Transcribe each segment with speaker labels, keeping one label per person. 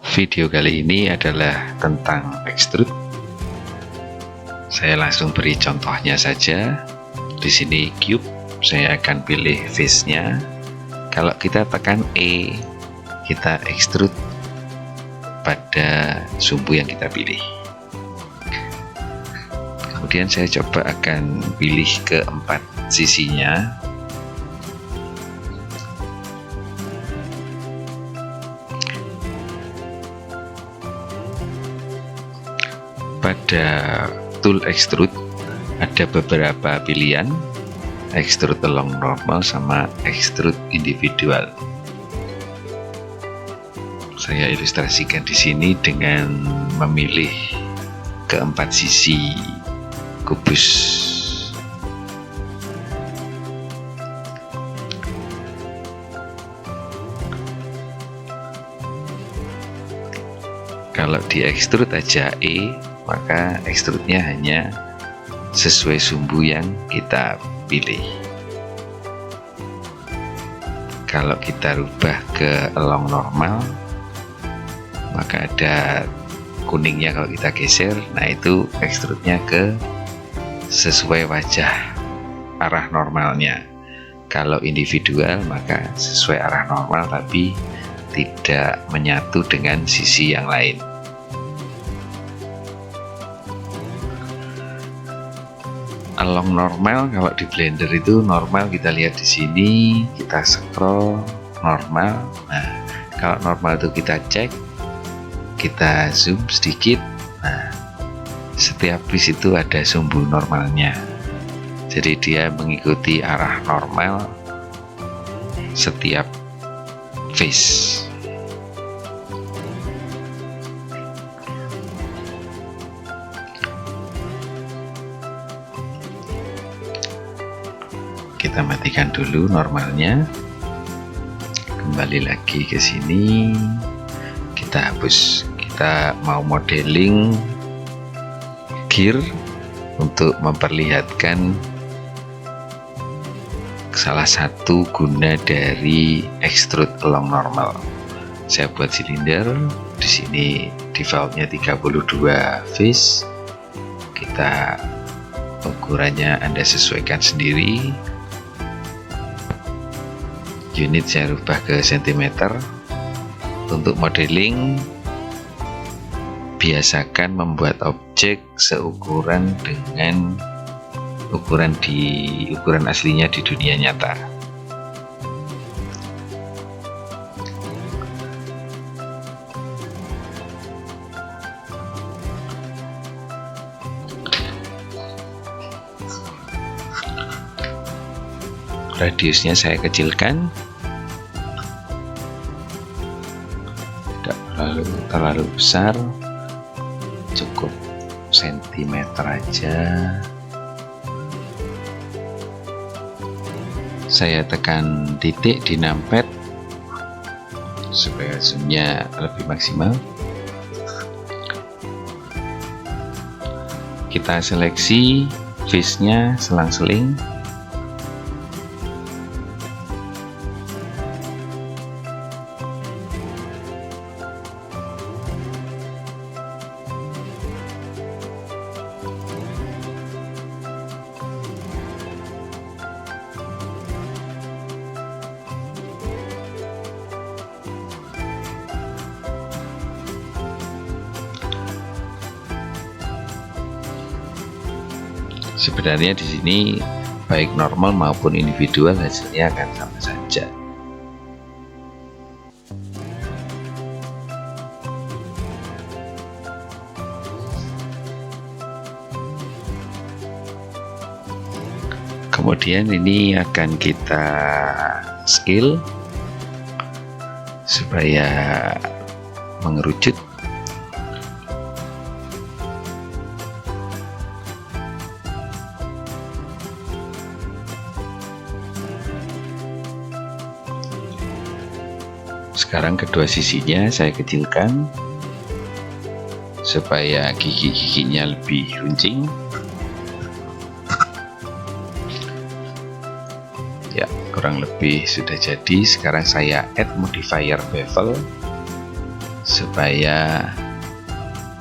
Speaker 1: Video kali ini adalah tentang extrude. Saya langsung beri contohnya saja. Di sini cube, saya akan pilih face-nya. Kalau kita tekan E, kita extrude pada sumbu yang kita pilih. Kemudian saya coba akan pilih keempat sisinya. Pada tool extrude ada beberapa pilihan, extrude along normal sama extrude individual. Saya ilustrasikan di sini dengan memilih keempat sisi kubus. Kalau di extrude aja E, maka extrude-nya hanya sesuai sumbu yang kita pilih. Kalau kita rubah ke along normal, maka ada kuningnya kalau kita geser, nah itu extrude-nya ke sesuai wajah arah normalnya. Kalau individual maka sesuai arah normal tapi tidak menyatu dengan sisi yang lain. Along normal, kalau di Blender itu normal kita lihat di sini, kita scroll normal. Nah, kalau normal itu kita cek, kita zoom sedikit. Nah, setiap piece itu ada sumbu normalnya. Jadi dia mengikuti arah normal setiap face. Kita matikan dulu normalnya, kembali lagi ke sini, kita hapus. Kita mau modeling gear untuk memperlihatkan salah satu guna dari extrude along normal. Saya buat silinder, di sini defaultnya 32 face. Kita ukurannya Anda sesuaikan sendiri. Unit saya rubah ke cm. Untuk modeling, biasakan membuat objek seukuran dengan ukuran aslinya di dunia nyata. Radiusnya saya kecilkan, tidak terlalu besar, cukup sentimeter aja. Saya tekan titik di numpad supaya zoomnya lebih maksimal. Kita seleksi face-nya selang-seling. Sebenarnya di sini baik normal maupun individual hasilnya akan sama saja. Kemudian ini akan kita scale supaya mengerucut. Sekarang kedua sisinya saya kecilkan supaya gigi-giginya lebih runcing. Ya, kurang lebih sudah jadi. Sekarang saya add modifier bevel. supaya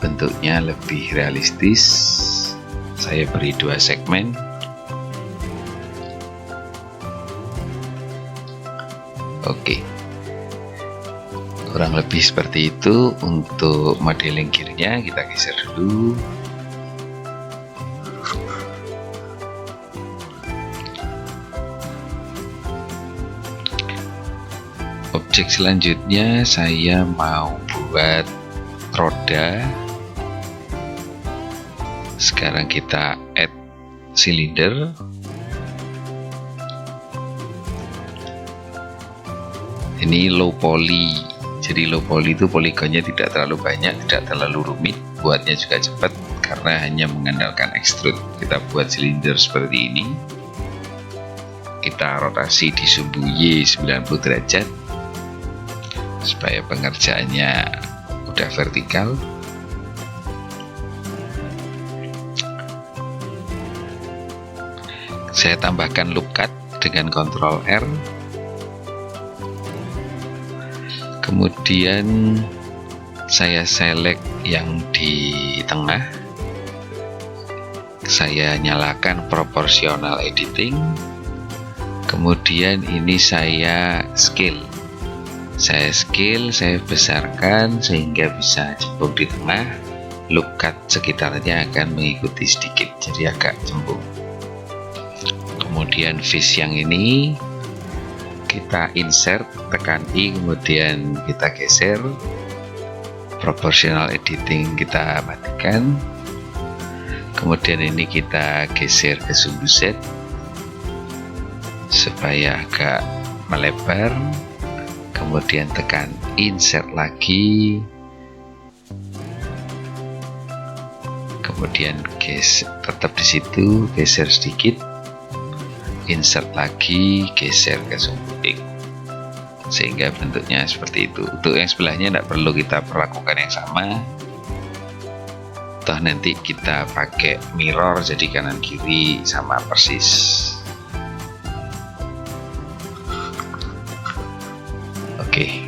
Speaker 1: bentuknya lebih realistis. Saya beri 2 segmen. Oke, kurang lebih seperti itu. Untuk modeling gearnya kita geser dulu. Objek selanjutnya saya mau buat roda. Sekarang kita add silinder. Ini low poly. Jadi low poly itu poligonnya tidak terlalu banyak, tidak terlalu rumit, buatnya juga cepat karena hanya mengandalkan extrude. Kita buat silinder seperti ini. Kita rotasi di sumbu Y 90 derajat supaya pengerjaannya udah vertikal. Saya tambahkan loop cut dengan Ctrl R. Kemudian saya select yang di tengah. Saya nyalakan proportional editing. Kemudian ini saya scale. Saya besarkan sehingga bisa cembung di tengah. Loop cut sekitarnya akan mengikuti sedikit, jadi agak cembung. Kemudian face yang ini kita insert, tekan I, kemudian kita geser. Proportional editing kita matikan. Kemudian ini kita geser ke sumbu Z supaya agak melebar. Kemudian tekan insert lagi, kemudian tetap di situ, geser sedikit, insert lagi, geser ke sumbu X, sehingga bentuknya seperti itu. Untuk yang sebelahnya tidak perlu kita perlakukan yang sama, toh nanti kita pakai mirror jadi kanan kiri sama persis. Oke.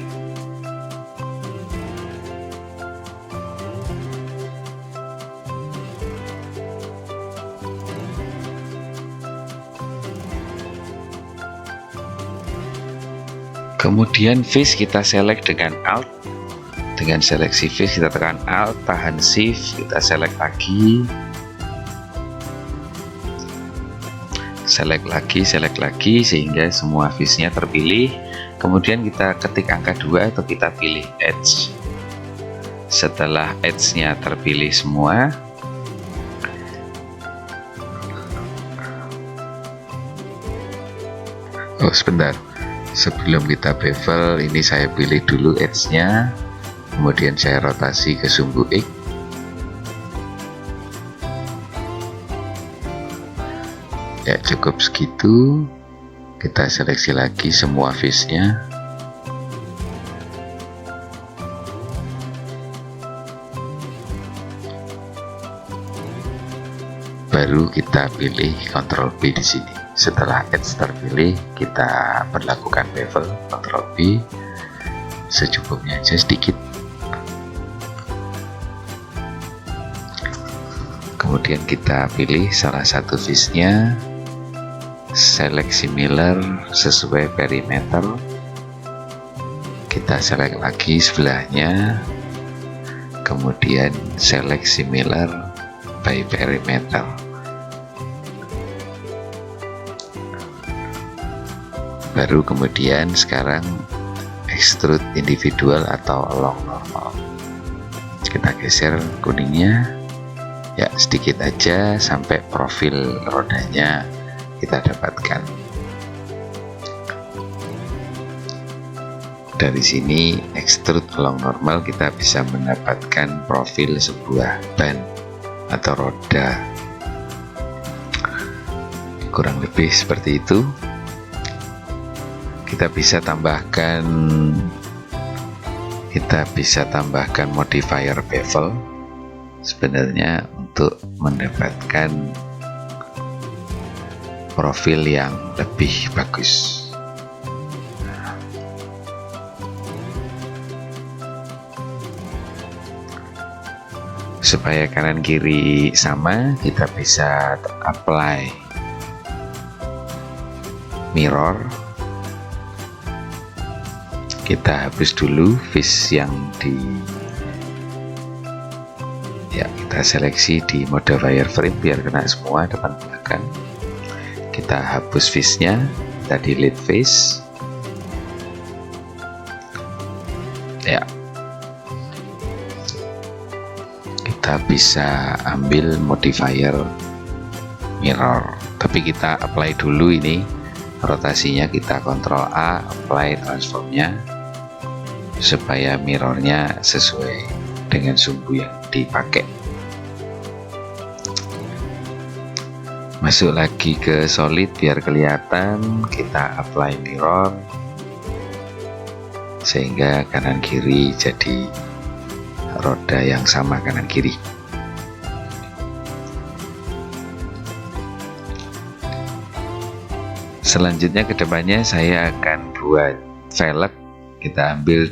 Speaker 1: Kemudian face kita select dengan Alt. Dengan seleksi face kita tekan Alt, tahan Shift, kita select lagi. Select lagi sehingga semua face-nya terpilih. Kemudian kita ketik angka 2 atau kita pilih edge. Setelah edge-nya terpilih semua, sebentar, sebelum kita bevel ini saya pilih dulu edge-nya, kemudian saya rotasi ke sumbu X. Ya, cukup segitu. Kita seleksi lagi semua face-nya. Baru kita pilih Ctrl B di sini. Setelah edge terpilih, kita berlakukan bevel, Ctrl B, secukupnya aja sedikit. Kemudian kita pilih salah satu face-nya. Select similar sesuai perimeter. Kita select lagi sebelahnya, kemudian select similar by perimeter. Baru kemudian sekarang extrude individual atau along normal. Kita geser kuningnya, ya sedikit aja sampai profil rodanya kita dapatkan. Dari sini extrude along normal kita bisa mendapatkan profil sebuah ban atau roda. Kurang lebih seperti itu. Kita bisa tambahkan modifier bevel sebenarnya untuk mendapatkan profil yang lebih bagus. Supaya kanan kiri sama, kita bisa apply mirror. Kita hapus dulu fish yang kita seleksi di mode wireframe biar kena semua depan belakang. Kita hapus fishnya, kita delete fish. Kita bisa ambil modifier mirror, tapi kita apply dulu ini rotasinya. Kita Ctrl A, apply transformnya supaya mirrornya sesuai dengan sumbu yang dipakai. Masuk lagi ke solid biar kelihatan, kita apply mirror sehingga kanan kiri jadi roda yang sama kanan kiri. Selanjutnya kedepannya saya akan buat velg. Kita ambil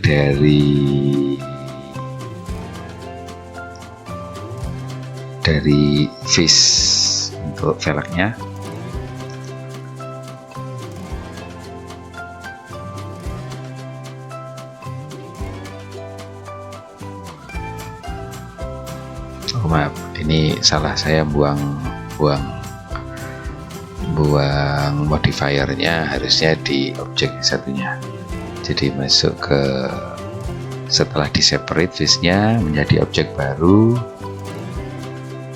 Speaker 1: dari fish untuk velgnya. Oh maaf, ini salah, saya buang modifiernya, harusnya di objek satunya. Jadi masuk ke, setelah di separate fishnya menjadi objek baru,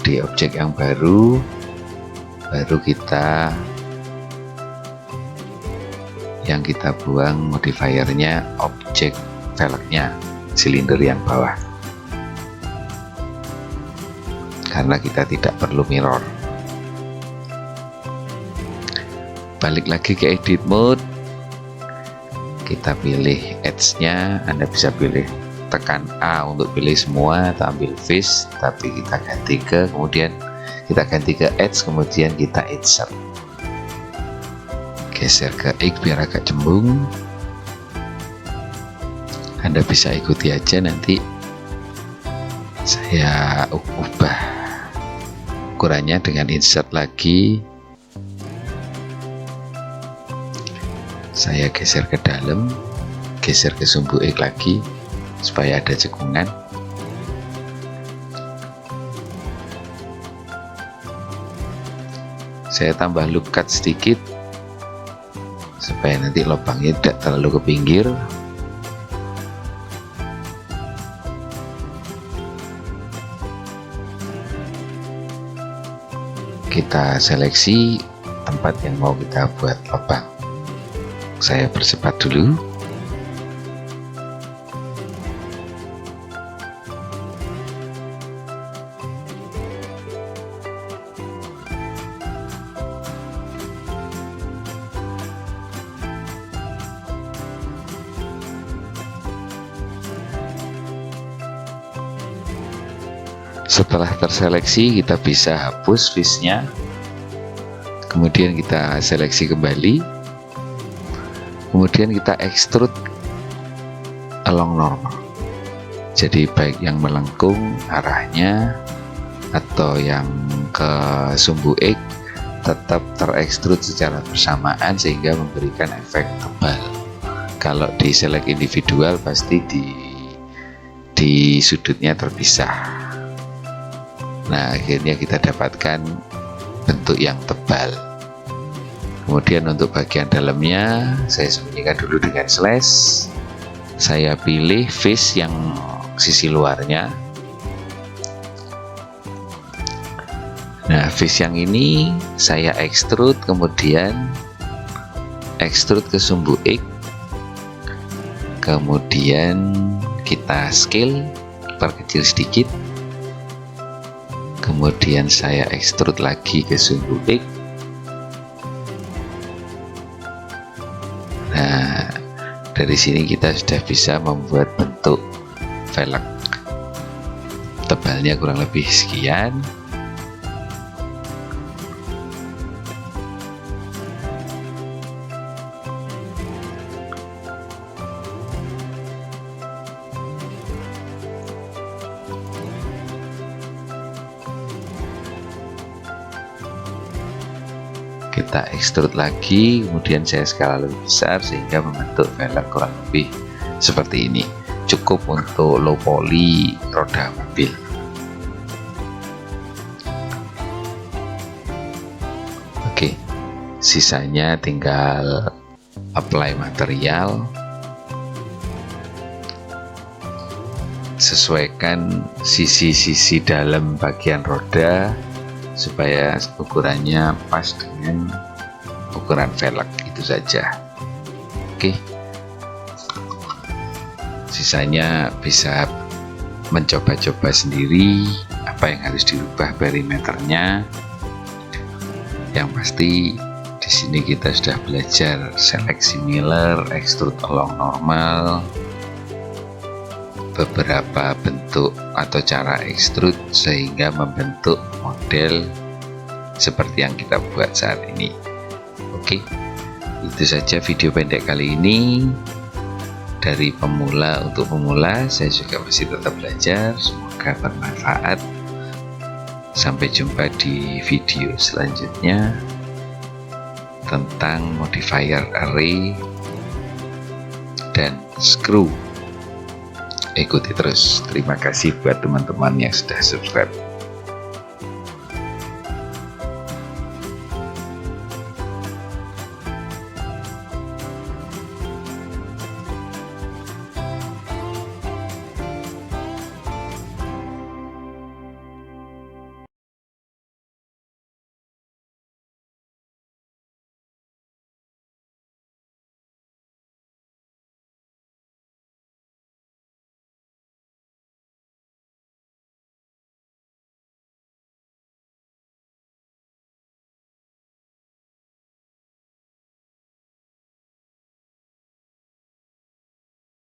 Speaker 1: di objek yang baru kita buang modifiernya objek velgnya, silinder yang bawah, karena kita tidak perlu mirror. Balik lagi ke edit mode, kita pilih edge-nya. Anda bisa pilih tekan A untuk pilih semua atau ambil fish, tapi kita ganti ke edge, kemudian kita insert, geser ke X biar agak cembung. Anda bisa ikuti aja, nanti saya ubah ukurannya dengan insert lagi. Saya geser ke dalam, geser ke sumbu X lagi supaya ada cekungan. Saya tambah loop cut sedikit supaya nanti lubangnya tidak terlalu ke pinggir. Kita seleksi tempat yang mau kita buat lubang. Saya percepat dulu. Setelah terseleksi, kita bisa hapus fishnya, kemudian kita seleksi kembali, kemudian kita extrude along normal. Jadi baik yang melengkung arahnya atau yang ke sumbu X tetap terekstrud secara bersamaan sehingga memberikan efek tebal. Kalau di select individual pasti di sudutnya terpisah. Nah, akhirnya kita dapatkan bentuk yang tebal. Kemudian untuk bagian dalamnya saya sembunyikan dulu dengan slash. Saya pilih fish yang sisi luarnya. Nah, fish yang ini saya extrude, kemudian extrude ke sumbu X, kemudian kita scale, perkecil sedikit, kemudian saya extrude lagi ke sumbu X. Nah, dari sini kita sudah bisa membuat bentuk velg. Tebalnya kurang lebih sekian. kita extrude lagi, kemudian saya skala lebih besar sehingga membentuk velg kurang lebih seperti ini. Cukup untuk low poly roda mobil. Oke, sisanya tinggal apply material, sesuaikan sisi-sisi dalam bagian roda supaya ukurannya pas dengan ukuran velg, itu saja. Oke, sisanya bisa mencoba-coba sendiri apa yang harus dirubah perimeternya. Yang pasti di sini kita sudah belajar seleksi Miller, extrude along normal, beberapa bentuk atau cara extrude sehingga membentuk model seperti yang kita buat saat ini. Oke, itu saja video pendek kali ini. Dari pemula untuk pemula, saya juga masih tetap belajar. Semoga bermanfaat. Sampai jumpa di video selanjutnya tentang modifier array dan screw. Ikuti terus. Terima kasih buat teman-teman yang sudah subscribe.